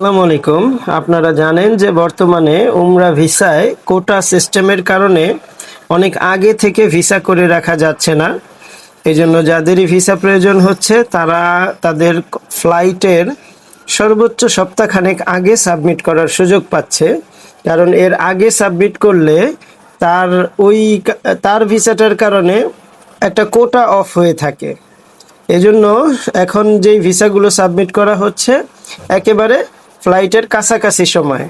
আসসালামু আলাইকুম। আপনারা জানেন যে বর্তমানে উমরা ভিসায় কোটা সিস্টেমের কারণে অনেক আগে থেকে ভিসা করে রাখা যাচ্ছে না। এজন্য যাদেরই ভিসা প্রয়োজন হচ্ছে তারা তাদের ফ্লাইটের সর্বোচ্চ সপ্তাহখানেক আগে সাবমিট করার সুযোগ পাচ্ছে। কারণ এর আগে সাবমিট করলে তার ওই তার ভিসাটার কারণে একটা কোটা অফ হয়ে থাকে। এজন্য এখন যেই ভিসাগুলো সাবমিট করা হচ্ছে একেবারে ফ্লাইটের কাছাকাছি সময়।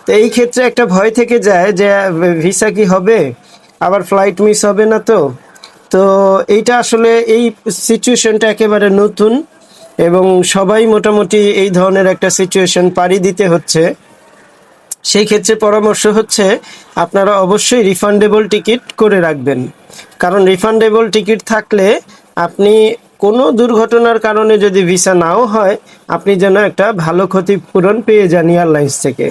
তো এই ক্ষেত্রে একটা ভয় থেকে যায় যে ভিসা কি হবে, আবার ফ্লাইট মিস হবে না তো। তো এইটা আসলে এই সিচুয়েশনটা একেবারে নতুন এবং সবাই মোটামুটি এই ধরনের একটা সিচুয়েশন পাড়ি দিতে হচ্ছে। সেই ক্ষেত্রে পরামর্শ হচ্ছে আপনারা অবশ্যই রিফান্ডেবল টিকিট করে রাখবেন। কারণ রিফান্ডেবল টিকিট থাকলে আপনি কোনো দুর্ঘটনার কারণে যদি ভিসা নাও হয়, আপনি যেন একটা ভালো ক্ষতিপূরণ পেয়ে যান এয়ারলাইন্স থেকে।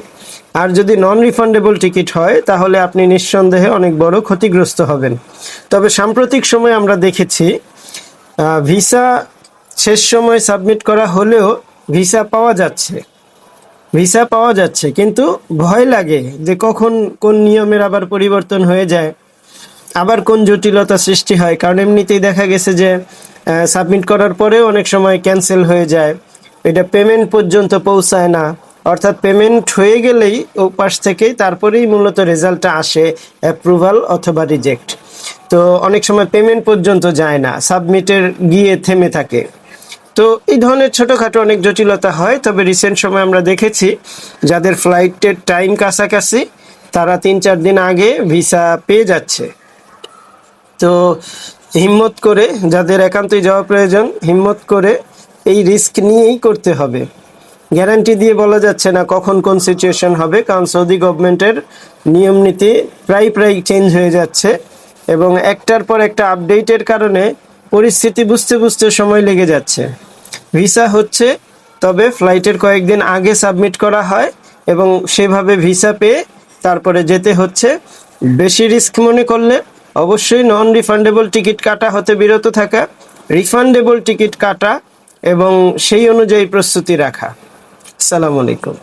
আর যদি নন রিফান্ডেবল টিকিট হয় তাহলে আপনি নিঃসন্দেহে অনেক বড় ক্ষতিগ্রস্ত হবেন। তবে সাম্প্রতিক সময়ে আমরা দেখেছি ভিসা শেষ সময় সাবমিট করা হলেও ভিসা পাওয়া যাচ্ছে, কিন্তু ভয় লাগে যে কখন কোন নিয়মের আবার পরিবর্তন হয়ে যায়, আবার কোন জটিলতা সৃষ্টি হয়। কারণ এমনিতেই দেখা গেছে যে সাবমিট করার পরেও অনেক সময় ক্যান্সেল হয়ে যায়, এটা পেমেন্ট পর্যন্ত পৌঁছায় না। অর্থাৎ পেমেন্ট হয়ে গেলেই ও পাশ থেকেই তারপরেই মূলত রেজাল্টটা আসে, অ্যাপ্রুভাল অথবা রিজেক্ট। তো অনেক সময় পেমেন্ট পর্যন্ত যায় না, সাবমিটের গিয়ে থেমে থাকে। তো এই ধরনের ছোটোখাটো অনেক জটিলতা হয়। তবে রিসেন্ট সময় আমরা দেখেছি যাদের ফ্লাইটের টাইম কাছাকাছি তারা 3-4 দিন আগে ভিসা পেয়ে যাচ্ছে। তো হিম্মত করে, যাদের একান্তই যাওয়া প্রয়োজন, হিম্মত করে এই রিস্ক নিয়েই করতে হবে। গ্যারান্টি দিয়ে বলা যাচ্ছে না কখন কোন সিচুয়েশন হবে, কারণ সৌদি গভর্নমেন্টের নিয়ম নীতি প্রায় চেঞ্জ হয়ে যাচ্ছে এবং একটার পর একটা আপডেটের কারণে পরিস্থিতি বুঝতে বুঝতে সময় লেগে যাচ্ছে। ভিসা হচ্ছে, তবে ফ্লাইটের কয়েকদিন আগে সাবমিট করা হয় এবং সেভাবে ভিসা পেয়ে তারপরে যেতে হচ্ছে। বেশি রিস্ক মনে করলে অবশ্যই নন রিফান্ডেবল টিকিট কাটা হতে বিরত থাকা, রিফান্ডেবল টিকিট কাটা এবং সেই অনুযায়ী প্রস্তুতি রাখা। আসসালামু আলাইকুম।